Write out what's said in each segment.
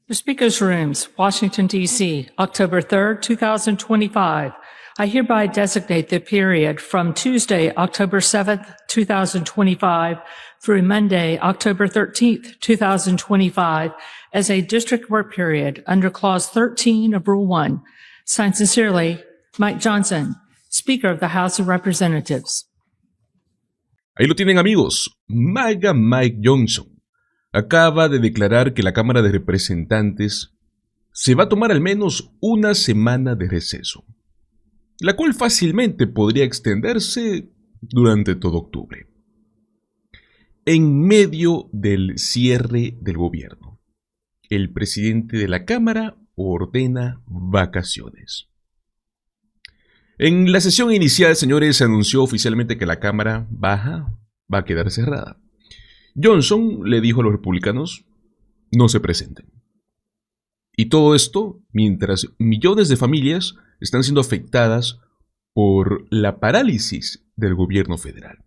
The Speaker's Rooms, Washington, D.C., October 3rd, 2025. I hereby designate the period from Tuesday, October 7th, 2025 through Monday, October 13th, 2025 as a district work period under Clause 13 of Rule 1. Signed sincerely, Mike Johnson, Speaker of the House of Representatives. Ahí lo tienen, amigos. MAGA Mike Johnson acaba de declarar que la Cámara de Representantes se va a tomar al menos una semana de receso, la cual fácilmente podría extenderse durante todo octubre. En medio del cierre del gobierno, el presidente de la Cámara ordena vacaciones. En la sesión inicial, señores, se anunció oficialmente que la Cámara Baja va a quedar cerrada. Johnson le dijo a los republicanos, no se presenten. Y todo esto mientras millones de familias están siendo afectadas por la parálisis del gobierno federal.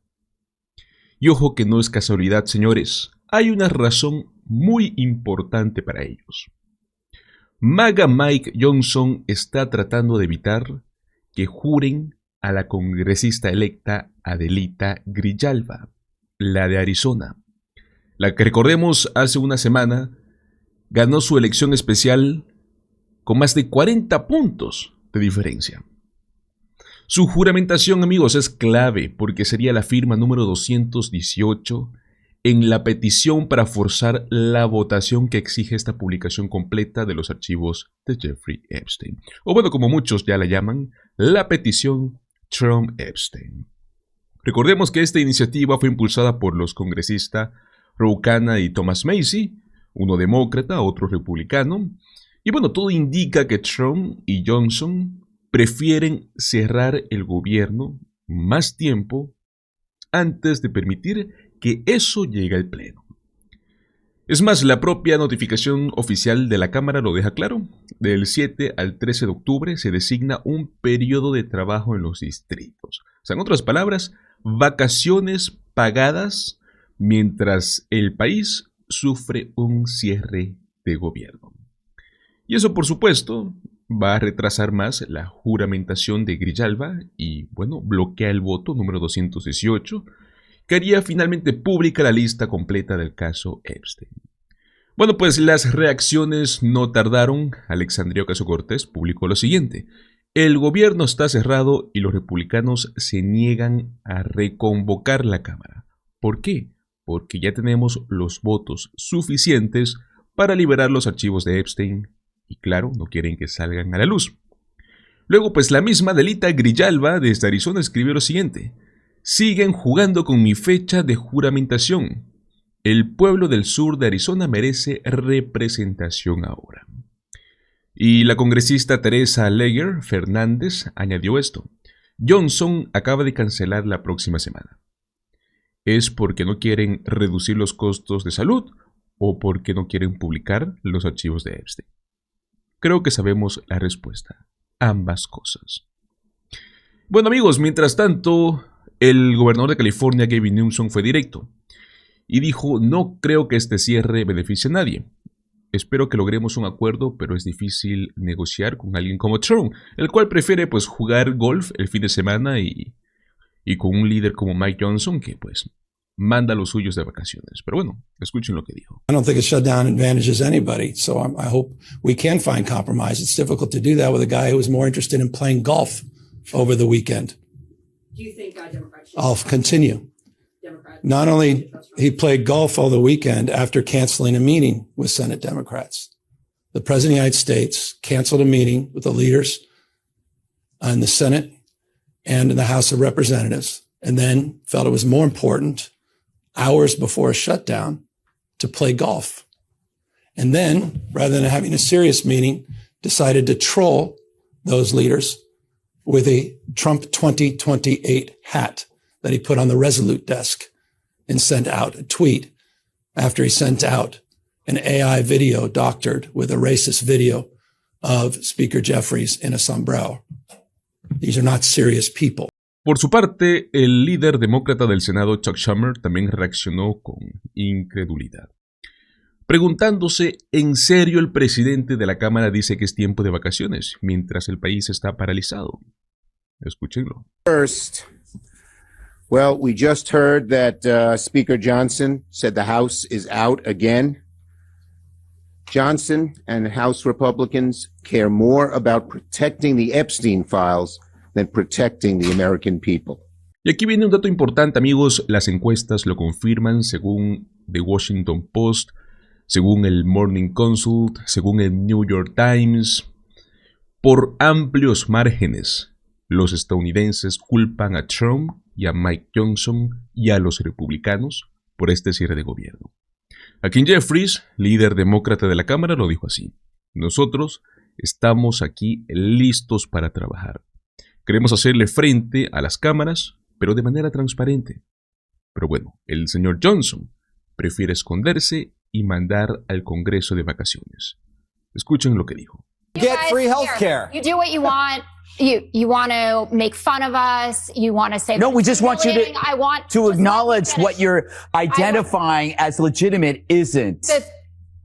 Y ojo que no es casualidad, señores, hay una razón muy importante para ellos. MAGA Mike Johnson está tratando de evitar que juren a la congresista electa Adelita Grijalva, la de Arizona, la que, recordemos, hace una semana ganó su elección especial con más de 40 puntos de diferencia. Su juramentación, amigos, es clave porque sería la firma número 218 en la petición para forzar la votación que exige esta publicación completa de los archivos de Jeffrey Epstein. O bueno, como muchos ya la llaman, la petición Trump-Epstein. Recordemos que esta iniciativa fue impulsada por los congresistas Ro Khanna y Thomas Massie, uno demócrata, otro republicano. Y bueno, todo indica que Trump y Johnson prefieren cerrar el gobierno más tiempo antes de permitir que eso llegue al Pleno. Es más, la propia notificación oficial de la Cámara lo deja claro. Del 7 al 13 de octubre se designa un periodo de trabajo en los distritos. O sea, en otras palabras, vacaciones pagadas mientras el país sufre un cierre de gobierno. Y eso, por supuesto, va a retrasar más la juramentación de Grijalva y, bueno, bloquea el voto número 218, que haría finalmente pública la lista completa del caso Epstein. Bueno, pues las reacciones no tardaron. Alexandria Ocasio-Cortez publicó lo siguiente: el gobierno está cerrado y los republicanos se niegan a reconvocar la Cámara. ¿Por qué? Porque ya tenemos los votos suficientes para liberar los archivos de Epstein y, claro, no quieren que salgan a la luz. Luego, pues la misma Adelita Grijalva desde Arizona escribió lo siguiente: siguen jugando con mi fecha de juramentación. El pueblo del sur de Arizona merece representación ahora. Y la congresista Teresa Leger Fernández añadió esto: Johnson acaba de cancelar la próxima semana. ¿Es porque no quieren reducir los costos de salud o porque no quieren publicar los archivos de Epstein? Creo que sabemos la respuesta. Ambas cosas. Bueno, amigos, mientras tanto, el gobernador de California, Gavin Newsom, fue directo y dijo: no creo que este cierre beneficie a nadie. Espero que logremos un acuerdo, pero es difícil negociar con alguien como Trump, el cual prefiere pues jugar golf el fin de semana y con un líder como Mike Johnson que pues manda a los suyos de vacaciones. Pero bueno, escuchen lo que dijo. I don't think a shutdown advantages anybody, so I hope we can find compromise. It's difficult to do that with a guy who was more interested in playing golf over the weekend. Do you think Democrats should I'll continue. Democrats Not only he played golf all the weekend after canceling a meeting with Senate Democrats. The President of the United States canceled a meeting with the leaders in the Senate and in the House of Representatives, and then felt it was more important, hours before a shutdown, to play golf. And then, rather than having a serious meeting, decided to troll those leaders with a Trump 2028 hat that he put on the Resolute desk and sent out a tweet after he sent out an AI video doctored with a racist video of Speaker Jeffries in a sombrero. These are not serious people. Por su parte, el líder demócrata del Senado, Chuck Schumer, también reaccionó con incredulidad. preguntándose, ¿en serio el presidente de la Cámara dice que es tiempo de vacaciones mientras el país está paralizado? Escúchenlo. First, well, we just heard that Speaker Johnson said the House is out again. Johnson and House Republicans care more about protecting the Epstein files than protecting the American people. Y aquí viene un dato importante, amigos. Las encuestas lo confirman según The Washington Post, según el Morning Consult, según el New York Times. Por amplios márgenes, los estadounidenses culpan a Trump y a Mike Johnson y a los republicanos por este cierre de gobierno. Hakeem Jeffries, líder demócrata de la Cámara, lo dijo así: nosotros estamos aquí listos para trabajar. Queremos hacerle frente a las cámaras, pero de manera transparente. Pero bueno, el señor Johnson prefiere esconderse y mandar al Congreso de vacaciones. Escuchen lo que dijo. Get free healthcare. You do what you want. You want to make fun of us. You want to say No, we just want you I want to acknowledge what you're identifying as legitimate isn't.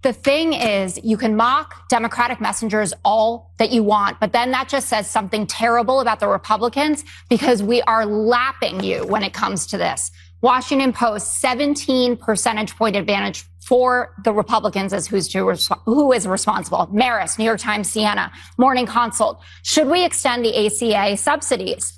The thing is, you can mock Democratic messengers all that you want, but then that just says something terrible about the Republicans because we are lapping you when it comes to this. Washington Post, 17 percentage point advantage for the Republicans as who is responsible. Marist, New York Times, Siena, Morning Consult. Should we extend the ACA subsidies?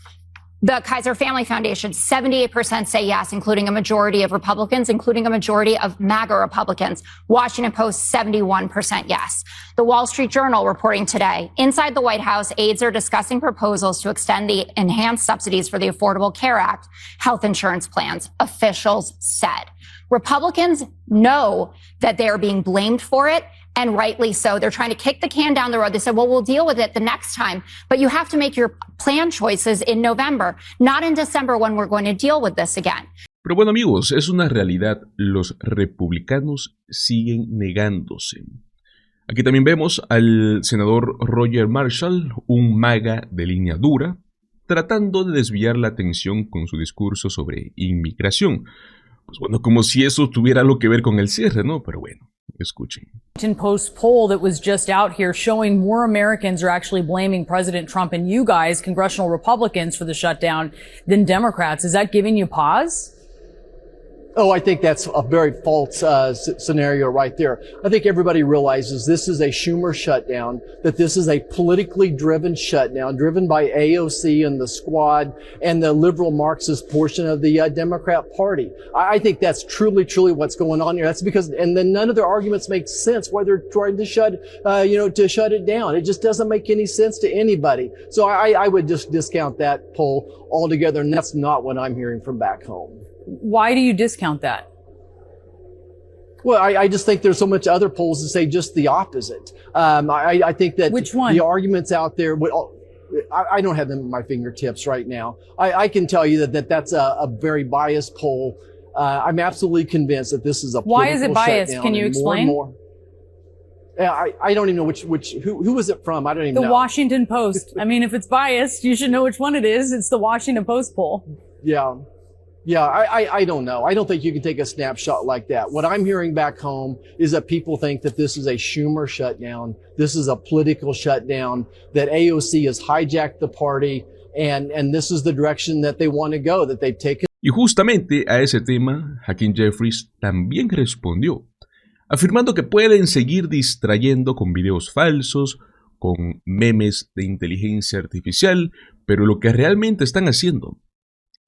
The Kaiser Family Foundation, 78% say yes, including a majority of Republicans, including a majority of MAGA Republicans. Washington Post, 71% yes. The Wall Street Journal reporting today, inside the White House, aides are discussing proposals to extend the enhanced subsidies for the Affordable Care Act health insurance plans, officials said. Republicans know that they are being blamed for it, and rightly so. They're trying to kick the can down the road. They said, well, we'll deal with it the next time, but you have to make your plan choices in November, not in December when we're going to deal with this again. Pero bueno, amigos, es una realidad. Los republicanos siguen negándose. Aquí también vemos al senador Roger Marshall, un MAGA de línea dura, tratando de desviar la atención con su discurso sobre inmigración. Pues bueno, como si eso tuviera algo que ver con el cierre, ¿no? Pero bueno, escuchen. Washington Post poll that was just out here showing more Americans are actually blaming President Trump and you guys, congressional Republicans, for the shutdown than Democrats. Is that giving you pause? Oh, I think that's a very false scenario right there. I think everybody realizes this is a Schumer shutdown, that this is a politically driven shutdown, driven by AOC and the squad and the liberal Marxist portion of the Democrat Party. I think that's truly what's going on here. That's because, and then none of their arguments make sense why they're trying to shut it down. It just doesn't make any sense to anybody. So I would just discount that poll altogether, and that's not what I'm hearing from back home. Why do you discount that? Well, I just think there's so much other polls that say just the opposite. I think that Which one? The arguments out there, I don't have them at my fingertips right now. I can tell you that's a very biased poll. I'm absolutely convinced that this is a Why is it political biased? shutdown, Can you and explain? More. I don't even know who was it from? I don't even The know. Washington Post. I mean, if it's biased, you should know which one it is. It's the Washington Post poll. Yeah, I don't know. I don't think you can take a snapshot like that. What I'm hearing back home is that people think that this is a Schumer shutdown. This is a political shutdown, that AOC has hijacked the party, and this is the direction that they want to go, that they've taken. Y justamente a ese tema, Hakeem Jeffries también respondió, afirmando que pueden seguir distrayendo con videos falsos, con memes de inteligencia artificial, pero lo que realmente están haciendo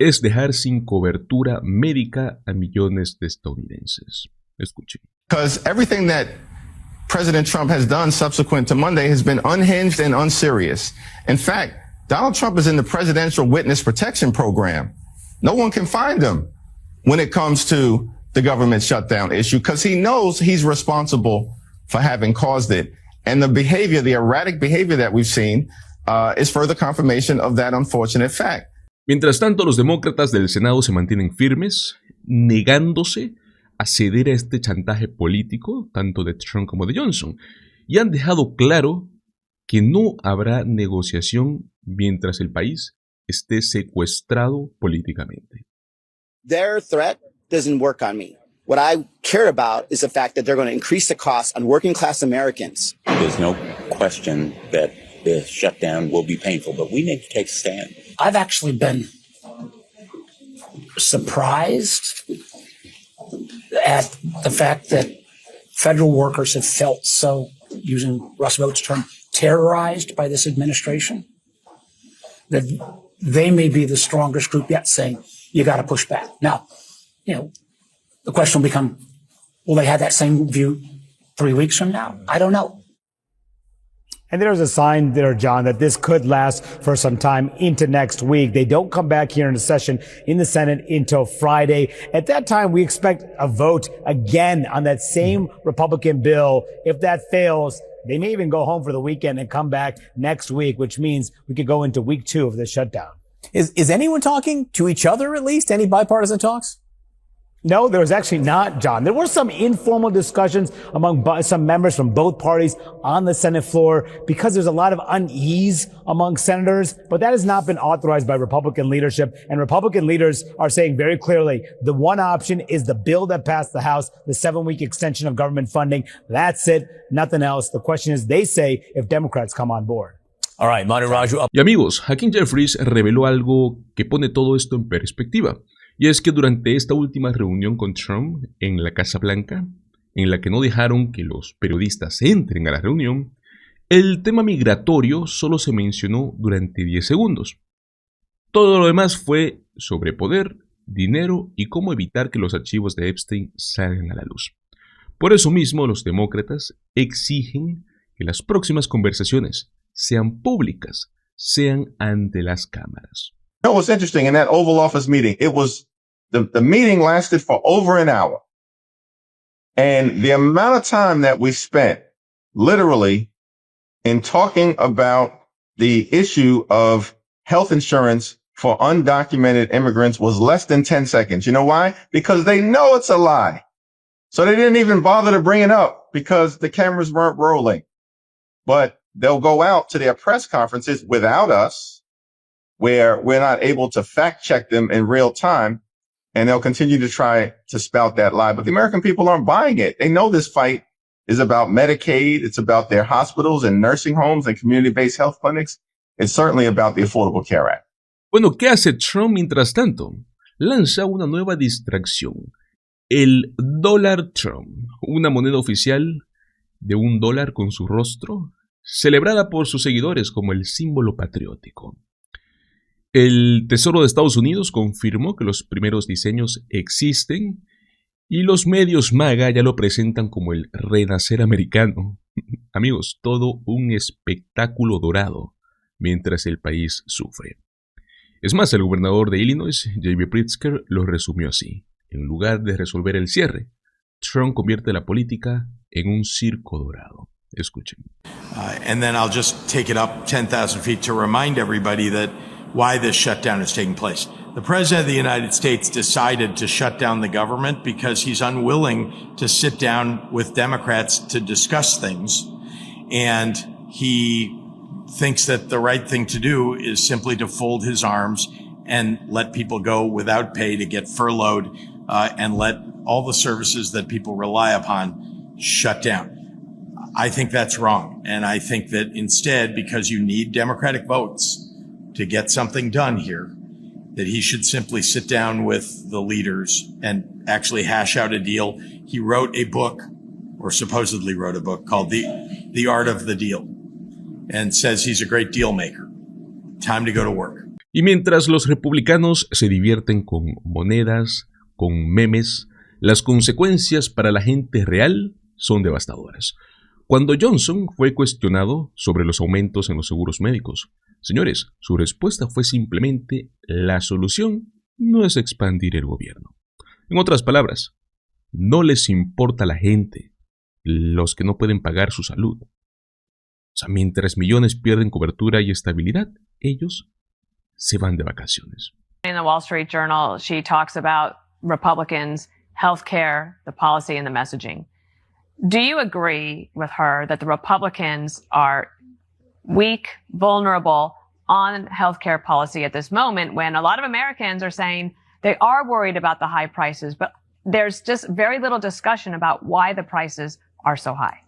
es dejar sin cobertura médica a millones de estadounidenses. Escuchen. Because everything that President Trump has done subsequent to Monday has been unhinged and unserious. In fact, Donald Trump is in the Presidential Witness Protection Program. No one can find him when it comes to the government shutdown issue because he knows he's responsible for having caused it. And the behavior, the erratic behavior that we've seen is further confirmation of that unfortunate fact. Mientras tanto, los demócratas del Senado se mantienen firmes, negándose a ceder a este chantaje político, tanto de Trump como de Johnson, y han dejado claro que no habrá negociación mientras el país esté secuestrado políticamente. Their threat doesn't work on me. What I care about is the fact that they're going to increase the cost on working class Americans. There's no question that the shutdown will be painful, but we need to take a stand. I've actually been surprised at the fact that federal workers have felt so, using Russ Vogt's term, terrorized by this administration, that they may be the strongest group yet saying, you got to push back. Now, the question will become, will they have that same view 3 weeks from now? I don't know. And there's a sign there, John, that this could last for some time into next week. They don't come back here in a session in the Senate until Friday. At that time, we expect a vote again on that same Republican bill. If that fails, they may even go home for the weekend and come back next week, which means we could go into week 2 of the shutdown. Is anyone talking to each other, at least? Any bipartisan talks? No, there was actually not, John. There were some informal discussions among some members from both parties on the Senate floor because there's a lot of unease among senators, but that has not been authorized by Republican leadership. And Republican leaders are saying very clearly the one option is the bill that passed the House, the 7-week extension of government funding. That's it. Nothing else. The question is, they say, if Democrats come on board. All right, Manu Raju. Y amigos, Hakeem Jeffries reveló algo que pone todo esto en perspectiva. Y es que durante esta última reunión con Trump en la Casa Blanca, en la que no dejaron que los periodistas entren a la reunión, el tema migratorio solo se mencionó durante 10 segundos. Todo lo demás fue sobre poder, dinero y cómo evitar que los archivos de Epstein salgan a la luz. Por eso mismo, los demócratas exigen que las próximas conversaciones sean públicas, sean ante las cámaras. No, what's interesting in that Oval Office meeting, it was the meeting lasted for over an hour. And the amount of time that we spent literally in talking about the issue of health insurance for undocumented immigrants was less than 10 seconds. You know why? Because they know it's a lie. So they didn't even bother to bring it up because the cameras weren't rolling. But they'll go out to their press conferences without us, where we're not able to fact check them in real time. And they'll continue to try to spout that lie. But the American people aren't buying it. They know this fight is about Medicaid. It's about their hospitals and nursing homes and community-based health clinics. It's certainly about the Affordable Care Act. Bueno, ¿qué hace Trump mientras tanto? Lanza una nueva distracción. El dólar Trump, una moneda oficial de $1 con su rostro, celebrada por sus seguidores como el símbolo patriótico. El Tesoro de Estados Unidos confirmó que los primeros diseños existen y los medios MAGA ya lo presentan como el renacer americano. Amigos, todo un espectáculo dorado mientras el país sufre. Es más, el gobernador de Illinois, J.B. Pritzker, lo resumió así. En lugar de resolver el cierre, Trump convierte la política en un circo dorado. Escuchen. And then I'll just take it up 10,000 feet to remind everybody that why this shutdown is taking place. The President of the United States decided to shut down the government because he's unwilling to sit down with Democrats to discuss things. And he thinks that the right thing to do is simply to fold his arms and let people go without pay, to get furloughed, and let all the services that people rely upon shut down. I think that's wrong. And I think that instead, because you need Democratic votes to get something done here, that he should simply sit down with the leaders and actually hash out a deal. He wrote a book, or supposedly wrote a book, called The Art of the Deal, and says he's a great deal maker. Time to go to work. Y mientras los republicanos se divierten con monedas, con memes, las consecuencias para la gente real son devastadoras. Cuando Johnson fue cuestionado sobre los aumentos en los seguros médicos, señores, su respuesta fue simplemente: la solución no es expandir el gobierno. En otras palabras, no les importa la gente, los que no pueden pagar su salud. O sea, mientras millones pierden cobertura y estabilidad, ellos se van de vacaciones. In the Wall Street Journal, she talks about Republicans, healthcare, the policy, and the messaging. Do you agree with her that the Republicans are weak, vulnerable on healthcare policy at this moment, when a lot of Americans are saying they are worried about the high prices, but there's just very little discussion about why the prices are so high.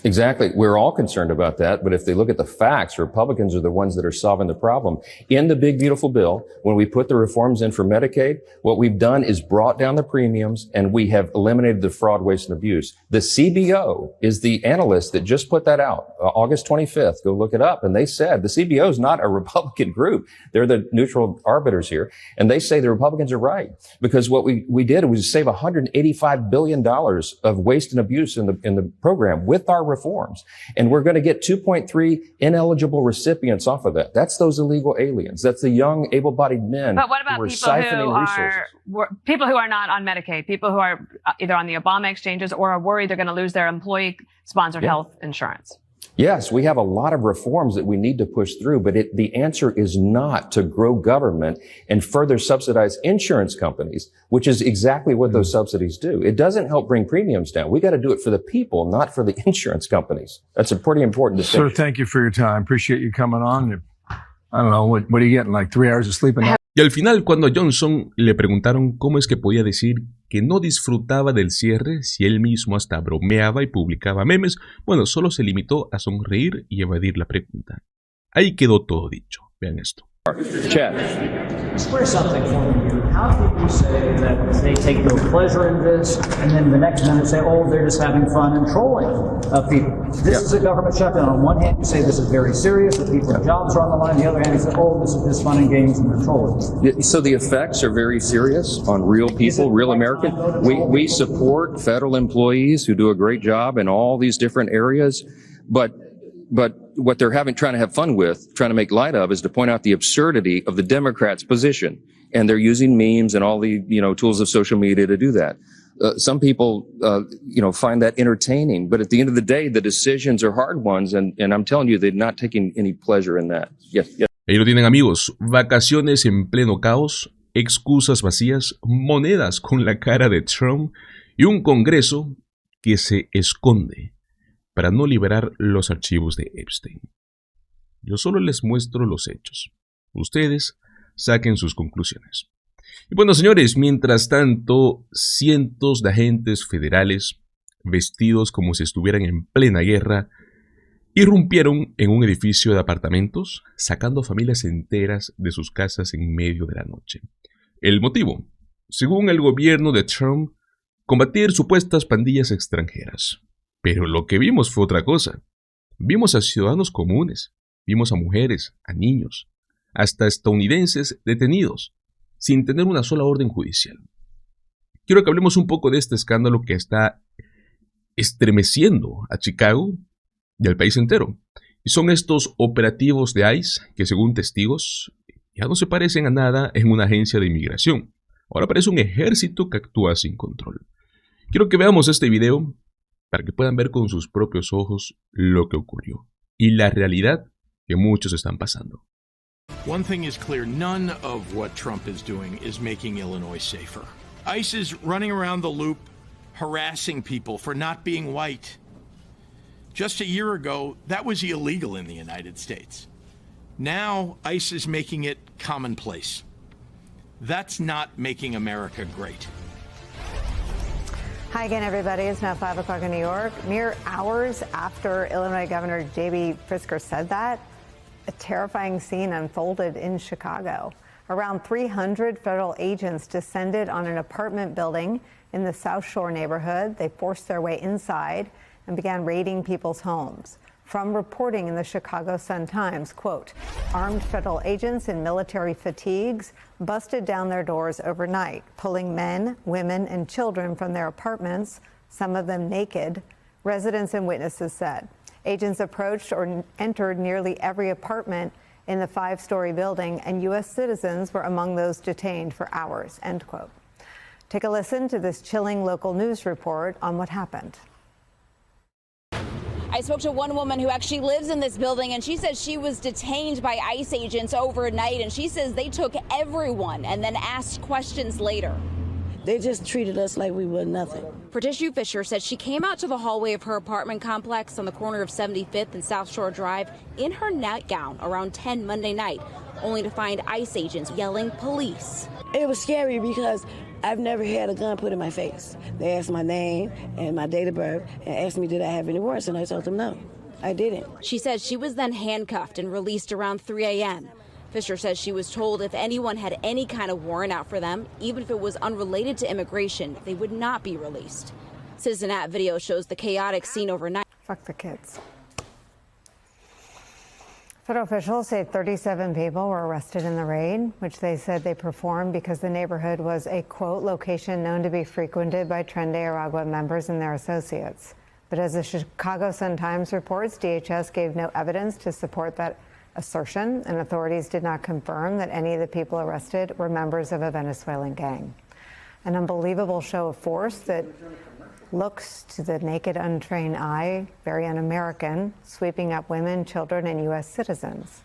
Exactly. We're all concerned about that. But if they look at the facts, Republicans are the ones that are solving the problem. In the big, beautiful bill, when we put the reforms in for Medicaid, what we've done is brought down the premiums and we have eliminated the fraud, waste, and abuse. The CBO is the analyst that just put that out, August 25th. Go look it up. And they said the CBO is not a Republican group. They're the neutral arbiters here. And they say the Republicans are right because what we did was save $185 billion of waste and abuse in the program with our reforms. And we're going to get 2.3 ineligible recipients off of that. That's those illegal aliens. That's the young, able-bodied men. But what about who are people siphoning who resources. people who are not on Medicaid, people who are either on the Obama exchanges or are worried they're going to lose their employee-sponsored health insurance? Yes, we have a lot of reforms that we need to push through, but the answer is not to grow government and further subsidize insurance companies, which is exactly what those subsidies do. It doesn't help bring premiums down. We got to do it for the people, not for the insurance companies. That's a pretty important distinction. Sir, thank you for your time. Appreciate you coming on. I don't know, what are you getting, like 3 hours of sleep a night? Y al final, cuando a Johnson le preguntaron cómo es que podía decir que no disfrutaba del cierre si él mismo hasta bromeaba y publicaba memes, bueno, solo se limitó a sonreír y evadir la pregunta. Ahí quedó todo dicho. Vean esto. Chad. Express something for me here. How can you say that they take no pleasure in this, and then the next minute say, oh, they're just having fun and trolling people? This is a government shutdown. On one hand, you say this is very serious, that people's jobs are on the line. On the other hand, you say, oh, this is just fun and games and they're trolling. So the effects are very serious on real people, real Americans. We support federal employees who do a great job in all these different areas, but what they're trying to have fun with, trying to make light of, is to point out the absurdity of the Democrats' position. And they're using memes and all the, tools of social media to do that. Some people, find that entertaining. But at the end of the day, the decisions are hard ones. And I'm telling you, they're not taking any pleasure in that. Yes. Ahí lo tienen, amigos. Vacaciones en pleno caos, excusas vacías, monedas con la cara de Trump y un Congreso que se esconde para no liberar los archivos de Epstein. Yo solo les muestro los hechos. Ustedes saquen sus conclusiones. Y bueno, señores, mientras tanto, cientos de agentes federales, vestidos como si estuvieran en plena guerra, irrumpieron en un edificio de apartamentos, sacando familias enteras de sus casas en medio de la noche. El motivo, según el gobierno de Trump, combatir supuestas pandillas extranjeras. Pero lo que vimos fue otra cosa. Vimos a ciudadanos comunes, vimos a mujeres, a niños, hasta estadounidenses detenidos, sin tener una sola orden judicial. Quiero que hablemos un poco de este escándalo que está estremeciendo a Chicago y al país entero. Y son estos operativos de ICE que, según testigos, ya no se parecen a nada en una agencia de inmigración. Ahora parece un ejército que actúa sin control. Quiero que veamos este video para que puedan ver con sus propios ojos lo que ocurrió y la realidad que muchos están pasando. One thing is clear, none of what Trump is doing is making Illinois safer. ICE is running around the loop, harassing people for not being white. Just a year ago, that was illegal in the United States. Now, ICE is making it commonplace. That's not making America great. Hi again, everybody. It's now 5 o'clock in New York. Mere hours after Illinois Governor J.B. Pritzker said that, a terrifying scene unfolded in Chicago. Around 300 federal agents descended on an apartment building in the South Shore neighborhood. They forced their way inside and began raiding people's homes. From reporting in the Chicago Sun-Times, quote, armed federal agents in military fatigues busted down their doors overnight, pulling men, women, and children from their apartments, some of them naked, residents and witnesses said. Agents approached or entered nearly every apartment in the 5-story building, and U.S. citizens were among those detained for hours, end quote. Take a listen to this chilling local news report on what happened. I spoke to one woman who actually lives in this building, and she says she was detained by ICE agents overnight, and she says they took everyone and then asked questions later. They just treated us like we were nothing. Pratishu Fisher says she came out to the hallway of her apartment complex on the corner of 75th and South Shore Drive in her nightgown around 10 Monday night, only to find ICE agents yelling police. It was scary because I've never had a gun put in my face. They asked my name and my date of birth and asked me did I have any warrants, and I told them no, I didn't. She says she was then handcuffed and released around 3 a.m. Fisher says she was told if anyone had any kind of warrant out for them, even if it was unrelated to immigration, they would not be released. Citizen App video shows the chaotic scene overnight. Fuck the kids. Federal officials say 37 people were arrested in the raid, which they said they performed because the neighborhood was a, quote, location known to be frequented by Tren de Aragua members and their associates. But as the Chicago Sun-Times reports, DHS gave no evidence to support that assertion, and authorities did not confirm that any of the people arrested were members of a Venezuelan gang. An unbelievable show of force that looks to the naked, untrained eye very un-American, sweeping up women, children, and U.S. citizens.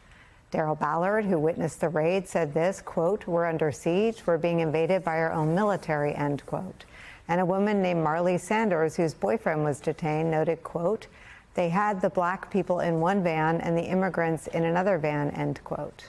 Daryl Ballard, who witnessed the raid, said this, quote, we're under siege, we're being invaded by our own military, end quote. And a woman named Marley Sanders, whose boyfriend was detained, noted, quote, they had the black people in one van and the immigrants in another van, end quote.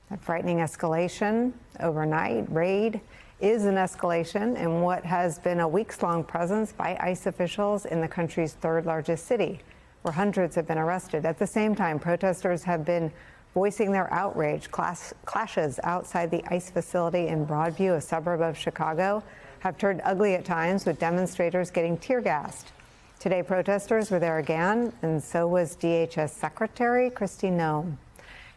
A frightening escalation overnight raid is an escalation in what has been a weeks-long presence by ICE officials in the country's third largest city, where hundreds have been arrested. At the same time, protesters have been voicing their outrage. Clashes outside the ICE facility in Broadview, a suburb of Chicago, have turned ugly at times, with demonstrators getting tear gassed. Today, protesters were there again, and so was DHS Secretary Kristi Noem.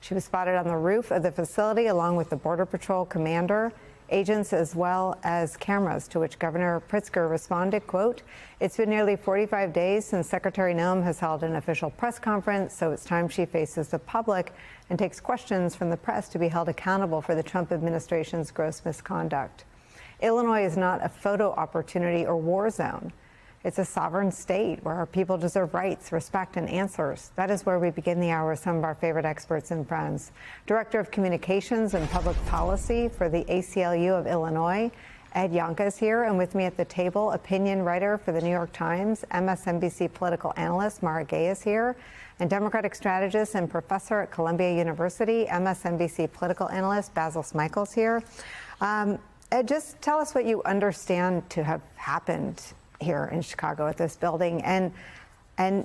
She was spotted on the roof of the facility along with the Border Patrol commander, agents, as well as cameras, to which Governor Pritzker responded, quote, it's been nearly 45 days since Secretary Noem has held an official press conference, so it's time she faces the public and takes questions from the press to be held accountable for the Trump administration's gross misconduct. Illinois is not a photo opportunity or war zone. It's a sovereign state where our people deserve rights, respect, and answers. That is where we begin the hour with some of our favorite experts and friends. Director of Communications and Public Policy for the ACLU of Illinois, Ed Yonka, is here, and with me at the table, opinion writer for the New York Times, MSNBC political analyst Mara Gay is here, and Democratic strategist and professor at Columbia University, MSNBC political analyst Basil Smikle's here. Ed, just tell us what you understand to have happened here in Chicago at this building, and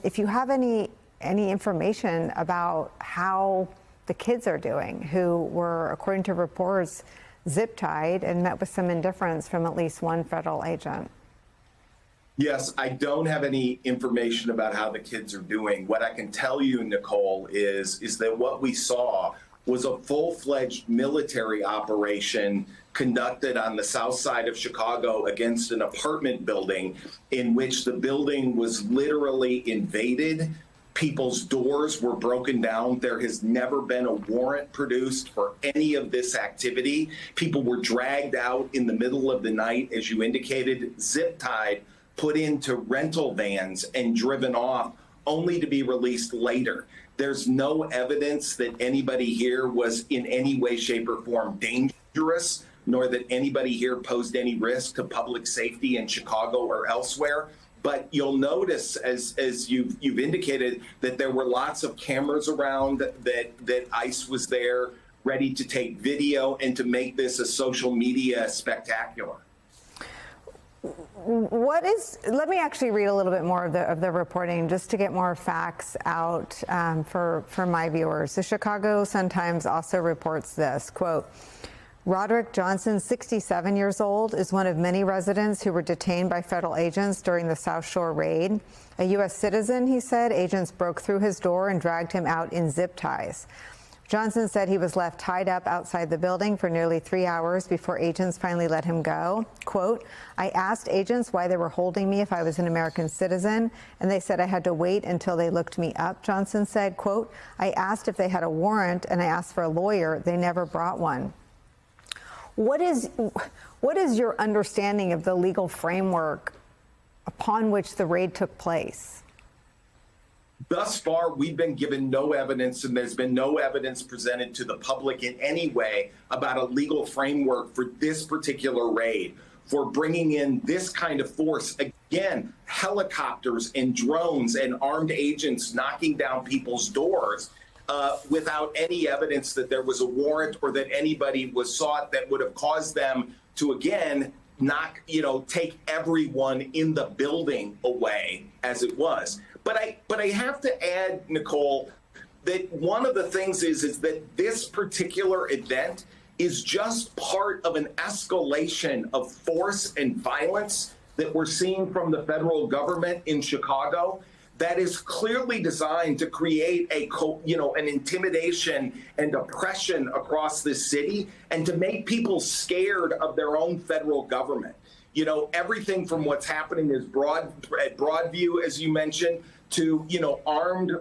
if you have any information about how the kids are doing, who were, according to reports, zip-tied and met with some indifference from at least one federal agent. Yes, I don't have any information about how the kids are doing. What I can tell you, Nicole, is that what we saw was a full-fledged military operation conducted on the south side of Chicago against an apartment building, in which the building was literally invaded. People's doors were broken down. There has never been a warrant produced for any of this activity. People were dragged out in the middle of the night, as you indicated, zip-tied, put into rental vans and driven off, only to be released later. There's no evidence that anybody here was in any way, shape, or form dangerous, nor that anybody here posed any risk to public safety in Chicago or elsewhere. But you'll notice, as you've indicated, that there were lots of cameras around, that ICE was there ready to take video and to make this a social media spectacular. Let me actually read a little bit more of the reporting just to get more facts out for my viewers. The Chicago Sun-Times also reports this, quote, Roderick Johnson, 67 years old, is one of many residents who were detained by federal agents during the South Shore raid. A U.S. citizen, he said, agents broke through his door and dragged him out in zip ties. Johnson said he was left tied up outside the building for nearly 3 hours before agents finally let him go. Quote, I asked agents why they were holding me if I was an American citizen, and they said I had to wait until they looked me up, Johnson said. Quote, I asked if they had a warrant, and I asked for a lawyer. They never brought one. What is your understanding of the legal framework upon which the raid took place? Thus far, we've been given no evidence, and there's been no evidence presented to the public in any way about a legal framework for this particular raid, for bringing in this kind of force. Again, helicopters and drones and armed agents knocking down people's doors without any evidence that there was a warrant or that anybody was sought that would have caused them to, again, not, take everyone in the building away as it was. But I have to add, Nicole, that one of the things is that this particular event is just part of an escalation of force and violence that we're seeing from the federal government in Chicago that is clearly designed to create an intimidation and oppression across this city and to make people scared of their own federal government. Everything from what's happening at Broadview, as you mentioned, to, armed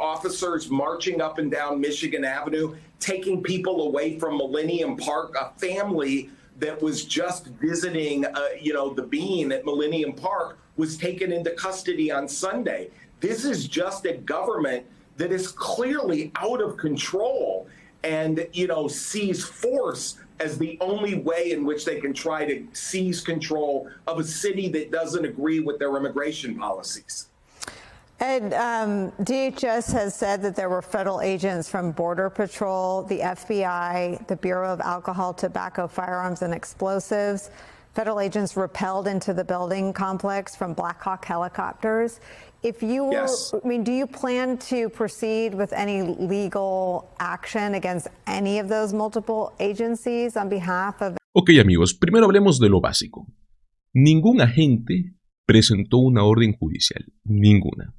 officers marching up and down Michigan Avenue, taking people away from Millennium Park, a family that was just visiting, the Bean at Millennium Park was taken into custody on Sunday. This is just a government that is clearly out of control and, sees force as the only way in which they can try to seize control of a city that doesn't agree with their immigration policies. Ed, DHS has said that there were federal agents from Border Patrol, the FBI, the Bureau of Alcohol, Tobacco, Firearms, and Explosives. Federal agents rappelled into the building complex from Black Hawk helicopters. If you were, do you plan to proceed with any legal action against any of those multiple agencies on behalf of... Ok, amigos, primero hablemos de lo básico. Ningún agente presentó una orden judicial, ninguna.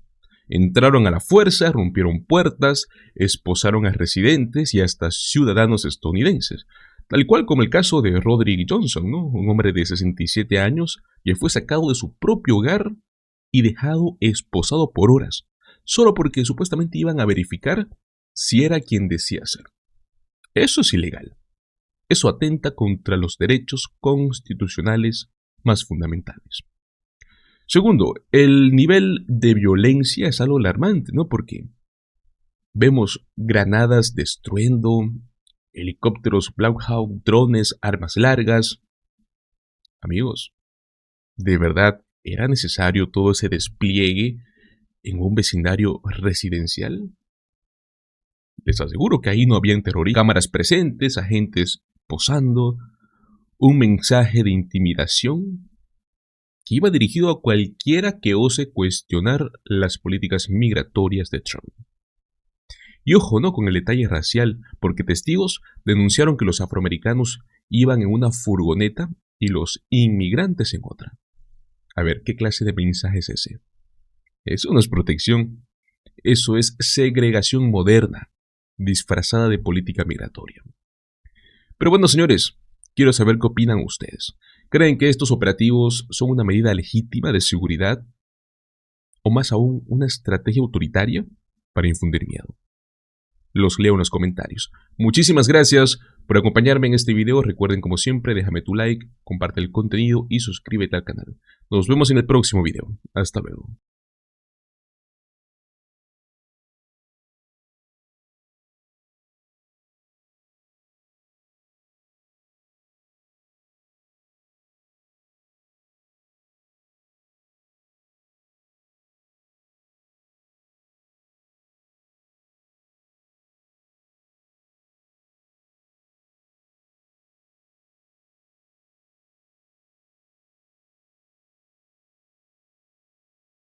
Entraron a la fuerza, rompieron puertas, esposaron a residentes y hasta ciudadanos estadounidenses, tal cual como el caso de Roderick Johnson, ¿no? Un hombre de 67 años que fue sacado de su propio hogar y dejado esposado por horas, solo porque supuestamente iban a verificar si era quien decía ser. Eso es ilegal. Eso atenta contra los derechos constitucionales más fundamentales. Segundo, el nivel de violencia es algo alarmante, ¿no? Porque vemos granadas de estruendo, helicópteros Black Hawk, drones, armas largas. Amigos, ¿de verdad era necesario todo ese despliegue en un vecindario residencial? Les aseguro que ahí no habían terroristas, cámaras presentes, agentes posando, un mensaje de intimidación que iba dirigido a cualquiera que ose cuestionar las políticas migratorias de Trump. Y ojo, ¿no?, con el detalle racial, porque testigos denunciaron que los afroamericanos iban en una furgoneta y los inmigrantes en otra. A ver, ¿qué clase de mensaje es ese? Eso no es protección, eso es segregación moderna, disfrazada de política migratoria. Pero bueno, señores, quiero saber qué opinan ustedes. ¿Creen que estos operativos son una medida legítima de seguridad? ¿O más aún, una estrategia autoritaria para infundir miedo? Los leo en los comentarios. Muchísimas gracias por acompañarme en este video. Recuerden, como siempre, déjame tu like, comparte el contenido y suscríbete al canal. Nos vemos en el próximo video. Hasta luego.